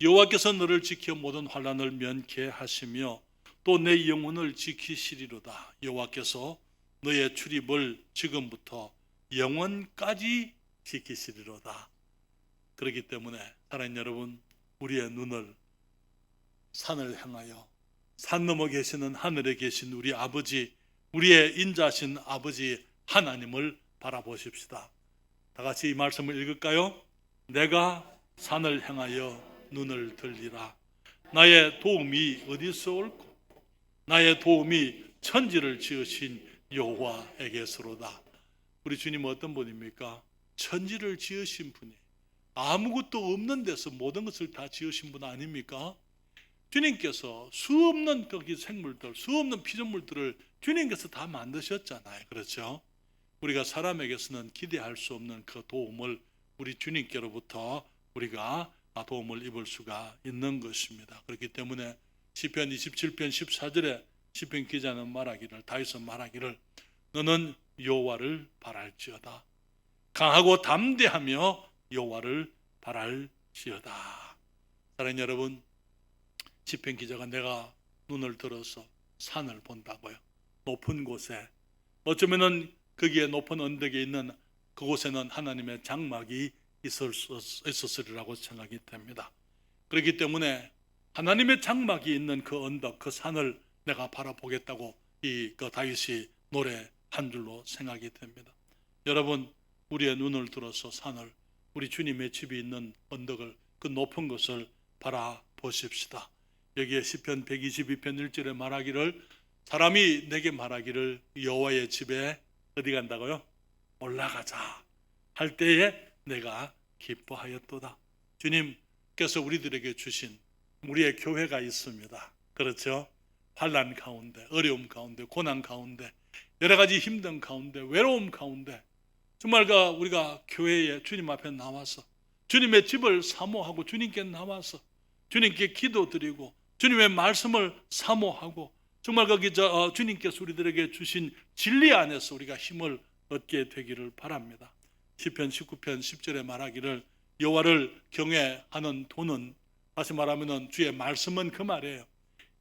여호와께서 너를 지켜 모든 환난을 면케 하시며 또 내 영혼을 지키시리로다. 여호와께서 너의 출입을 지금부터 영원까지 지키시리로다. 그렇기 때문에 사랑하는 여러분, 우리의 눈을 산을 향하여 산 너머 계시는 하늘에 계신 우리 아버지, 우리의 인자신 아버지 하나님을 바라보십시다. 다 같이 이 말씀을 읽을까요? 내가 산을 향하여 눈을 들리라. 나의 도움이 어디서 올꼬? 나의 도움이 천지를 지으신 여호와에게서로다. 우리 주님은 어떤 분입니까? 천지를 지으신 분이, 아무것도 없는 데서 모든 것을 다 지으신 분 아닙니까? 주님께서 수없는 거기 생물들, 수없는 피조물들을 주님께서 다 만드셨잖아요. 그렇죠? 우리가 사람에게서는 기대할 수 없는 그 도움을 우리 주님께로부터 우리가 도움을 입을 수가 있는 것입니다. 그렇기 때문에 시편 27편 14절에 시편 기자는 말하기를, 다윗은 말하기를, 너는 여호와를 바랄지어다. 강하고 담대하며 여호와를 바랄지어다. 사랑하는 여러분, 시편 기자가 내가 눈을 들어서 산을 본다고요. 높은 곳에, 어쩌면은 거기에 높은 언덕에 있는 그곳에는 하나님의 장막이 있었으리라고 생각이 됩니다. 그렇기 때문에 하나님의 장막이 있는 그 언덕, 그 산을 내가 바라보겠다고 그 다윗이 노래한 줄로 생각이 됩니다. 여러분, 우리의 눈을 들어서 산을, 우리 주님의 집이 있는 언덕을, 그 높은 것을 바라보십시다. 여기에 시편 122편 1절에 말하기를, 사람이 내게 말하기를 여호와의 집에 어디 간다고요? 올라가자 할 때에 내가 기뻐하였도다. 주님께서 우리들에게 주신 우리의 교회가 있습니다. 그렇죠? 환난 가운데, 어려움 가운데, 고난 가운데, 여러 가지 힘든 가운데, 외로움 가운데 정말 우리가 교회에 주님 앞에 나와서 주님의 집을 사모하고 주님께 나와서 주님께 기도드리고 주님의 말씀을 사모하고 정말 주님께서 우리들에게 주신 진리 안에서 우리가 힘을 얻게 되기를 바랍니다. 시편 19편 10절에 말하기를 여호와를 경외하는 도는, 다시 말하면 주의 말씀은 그 말이에요.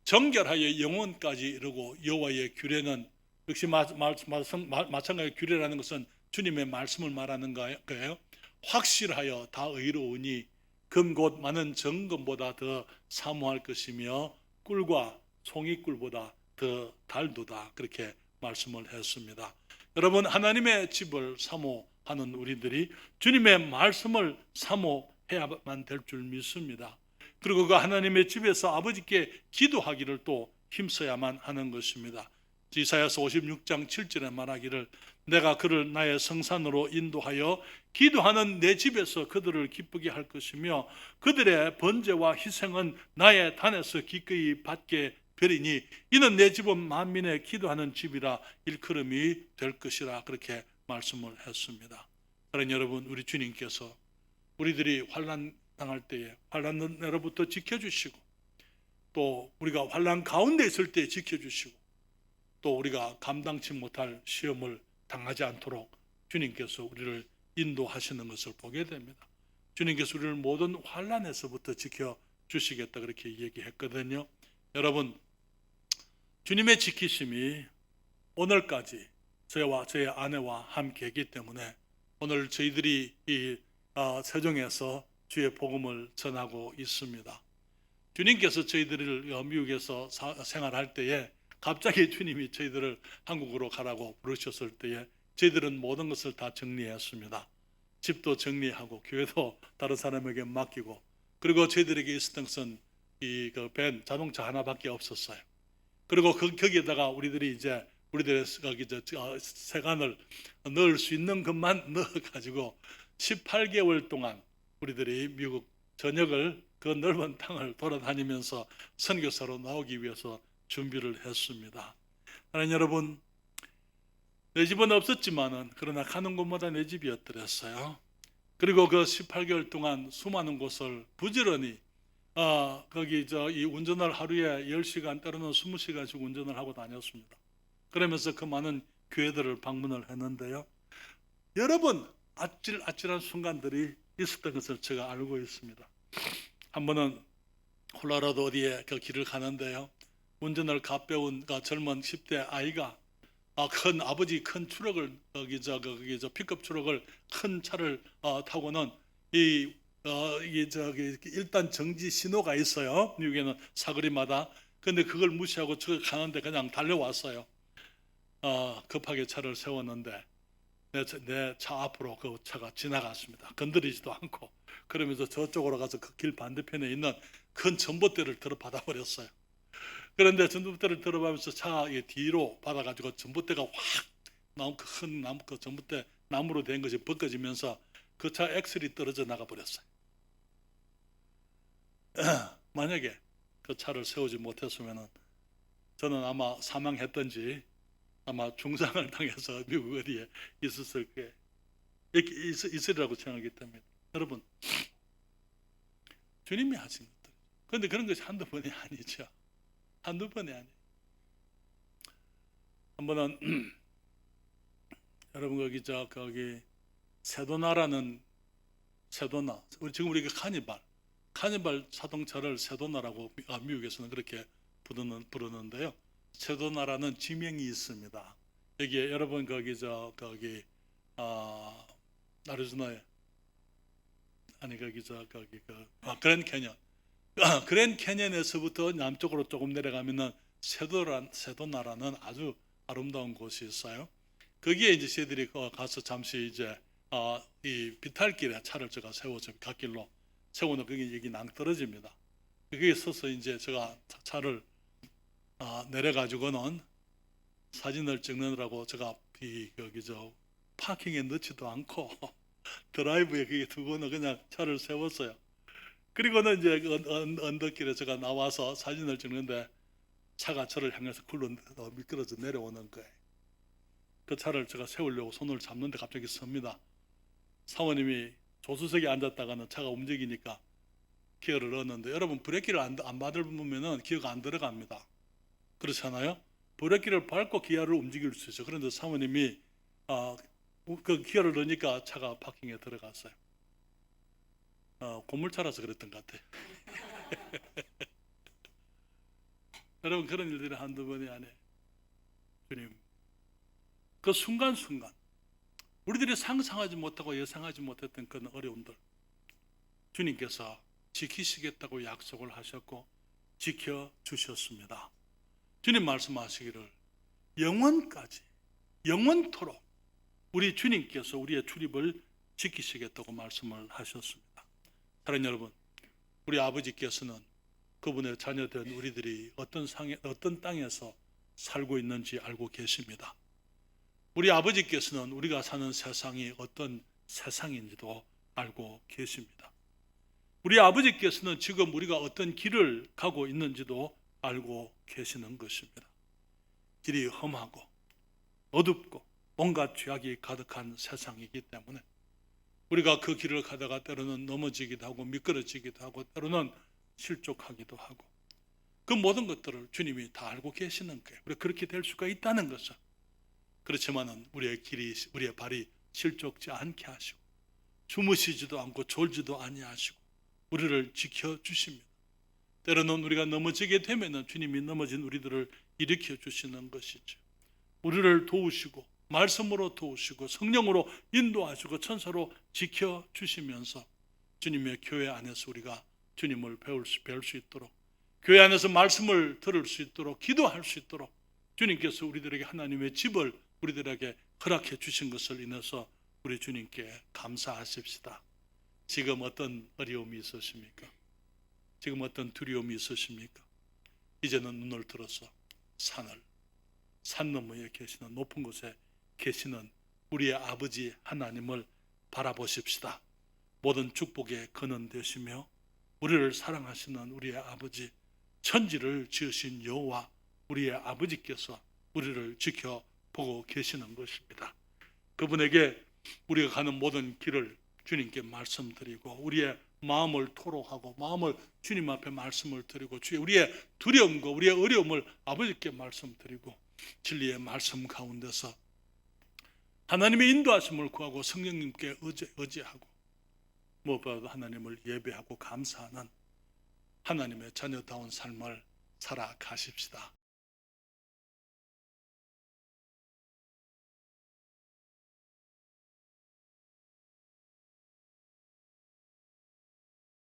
정결하여 영원까지 이르고 여호와의 규례는, 역시 마찬가지 규례라는 것은 주님의 말씀을 말하는 거예요. 확실하여 다 의로우니 금 곧 많은 정금보다 더 사모할 것이며 꿀과 송이꿀보다 더 달도다. 그렇게 말씀을 했습니다. 여러분, 하나님의 집을 사모하는 우리들이 주님의 말씀을 사모해야만 될 줄 믿습니다. 그리고 그 하나님의 집에서 아버지께 기도하기를 또 힘써야만 하는 것입니다. 이사야서 56장 7절에 말하기를 내가 그를 나의 성산으로 인도하여 기도하는 내 집에서 그들을 기쁘게 할 것이며 그들의 번제와 희생은 나의 단에서 기꺼이 받게 되리니 이는 내 집은 만민의 기도하는 집이라 일컬음이 될 것이라. 그렇게 말씀을 했습니다. 사랑하는 여러분, 우리 주님께서 우리들이 환난 당할 때에 환난으로부터 지켜주시고 또 우리가 환난 가운데 있을 때 지켜주시고 또 우리가 감당치 못할 시험을 당하지 않도록 주님께서 우리를 인도하시는 것을 보게 됩니다. 주님께서 우리를 모든 환난에서부터 지켜주시겠다 그렇게 얘기했거든요. 여러분, 주님의 지키심이 오늘까지 저와 저의 아내와 함께 했기 때문에 오늘 저희들이 이 세종에서 주의 복음을 전하고 있습니다. 주님께서 저희들을 미국에서 생활할 때에 갑자기 주님이 저희들을 한국으로 가라고 부르셨을 때에 저희들은 모든 것을 다 정리했습니다. 집도 정리하고 교회도 다른 사람에게 맡기고, 그리고 저희들에게 있었던 것은 이 밴 자동차 하나밖에 없었어요. 그리고 거기에다가 우리들이 이제 우리들의 거기 세간을 넣을 수 있는 것만 넣어가지고 18개월 동안 우리들이 미국 전역을 그 넓은 땅을 돌아다니면서 선교사로 나오기 위해서 준비를 했습니다. 하나님 여러분, 내 집은 없었지만은 그러나 가는 곳마다 내 집이었더랬어요. 그리고 그 18개월 동안 수많은 곳을 부지런히 거기 이 운전을 하루에 10시간 때로는 20시간씩 운전을 하고 다녔습니다. 그러면서 그 많은 교회들을 방문을 했는데요. 여러 번 아찔아찔한 순간들이 있었던 것을 제가 알고 있습니다. 한 번은 콜로라도 어디에 그 길을 가는데요. 운전을 갓배운 젊은 10대 아이가 큰 아버지 큰 트럭을 거기 픽업 트럭을 큰 차를 타고는 일단 정지 신호가 있어요. 미국에는 사거리마다. 근데 그걸 무시하고 저 가는데 그냥 달려왔어요. 급하게 차를 세웠는데 내 차 앞으로 그 차가 지나갔습니다. 건드리지도 않고. 그러면서 저쪽으로 가서 그 길 반대편에 있는 큰 전봇대를 들어 받아 버렸어요. 그런데 전봇대를 들어가면서 차 뒤로 받아가지고 전봇대가 확 나온 큰 나무, 그 전봇대 나무로 된 것이 벗겨지면서 그 차 엑셀이 떨어져 나가 버렸어요. 만약에 그 차를 세우지 못했으면 저는 아마 사망했던지 아마 중상을 당해서 미국 어디에 있으리라고 생각하기 때문에 여러분, 주님이 하신 것들. 그런데 그런 것이 한두 번이 아니죠. 한두 번이 아니에요. 한 번은 여러분 거기 세도나라는 세도나, 지금 우리가 카니발 자동차를 세도나라고 미국에서는 그렇게 부르는데요. 세도나라는 지명이 있습니다. 여기에 여러분 거기 아리조나에 그랜드 캐년. 그랜드 캐년에서부터 남쪽으로 조금 내려가면은 세도나라는 아주 아름다운 곳이 있어요. 거기에 이제 저희들이 가서 잠시 이제 이 비탈길에 차를 제가 세워서 갓길로 세우는 거기 여기 낭떠러집니다. 거기에 서서 이제 제가 차를 내려가지고는 사진을 찍느라고 제가 파킹에 넣지도 않고 드라이브에 거기 두고는 그냥 차를 세웠어요. 그리고는 이제 언덕길에 제가 나와서 사진을 찍는데 차가 저를 향해서 미끄러져 내려오는 거예요. 그 차를 제가 세우려고 손을 잡는데 갑자기 섭니다. 사모님이 조수석에 앉았다가는 차가 움직이니까 기어를 넣었는데, 여러분 브레이크를 안 밟으면 기어가 안 들어갑니다. 그렇잖아요. 브레이크를 밟고 기어를 움직일 수 있어요. 그런데 사모님이 그 기어를 넣으니까 차가 파킹에 들어갔어요. 고물차라서 그랬던 것 같아요. 여러분, 그런 일들이 한두 번이 아니에요. 주님, 그 순간순간 우리들이 상상하지 못하고 예상하지 못했던 그런 어려움들 주님께서 지키시겠다고 약속을 하셨고 지켜주셨습니다. 주님 말씀하시기를 영원까지, 영원토록 우리 주님께서 우리의 출입을 지키시겠다고 말씀을 하셨습니다. 사랑하는 여러분, 우리 아버지께서는 그분의 자녀된 우리들이 어떤 땅에서 살고 있는지 알고 계십니다. 우리 아버지께서는 우리가 사는 세상이 어떤 세상인지도 알고 계십니다. 우리 아버지께서는 지금 우리가 어떤 길을 가고 있는지도 알고 계시는 것입니다. 길이 험하고 어둡고 온갖 죄악이 가득한 세상이기 때문에 우리가 그 길을 가다가 때로는 넘어지기도 하고 미끄러지기도 하고 때로는 실족하기도 하고 그 모든 것들을 주님이 다 알고 계시는 거예요. 우리가 그렇게 될 수가 있다는 것을. 그렇지만은 우리의 발이 실족지 않게 하시고 주무시지도 않고 졸지도 아니하시고 우리를 지켜주십니다. 때로는 우리가 넘어지게 되면은 주님이 넘어진 우리들을 일으켜 주시는 것이죠. 우리를 도우시고 말씀으로 도우시고 성령으로 인도하시고 천사로 지켜주시면서 주님의 교회 안에서 우리가 주님을 배울 수 있도록, 교회 안에서 말씀을 들을 수 있도록, 기도할 수 있도록 주님께서 우리들에게 하나님의 집을 우리들에게 허락해 주신 것을 인해서 우리 주님께 감사하십시다. 지금 어떤 어려움이 있으십니까? 지금 어떤 두려움이 있으십니까? 이제는 눈을 들어서 산을, 산 너머에 계시는 높은 곳에 계시는 우리의 아버지 하나님을 바라보십시다. 모든 축복의 근원 되시며 우리를 사랑하시는 우리의 아버지, 천지를 지으신 여호와 우리의 아버지께서 우리를 지켜보고 계시는 것입니다. 그분에게 우리가 가는 모든 길을 주님께 말씀드리고 우리의 마음을 토로하고 마음을 주님 앞에 말씀을 드리고 우리의 두려움과 우리의 어려움을 아버지께 말씀드리고 진리의 말씀 가운데서 하나님의 인도하심을 구하고 성령님께 의지하고 무엇보다도 하나님을 예배하고 감사하는 하나님의 자녀다운 삶을 살아가십시다.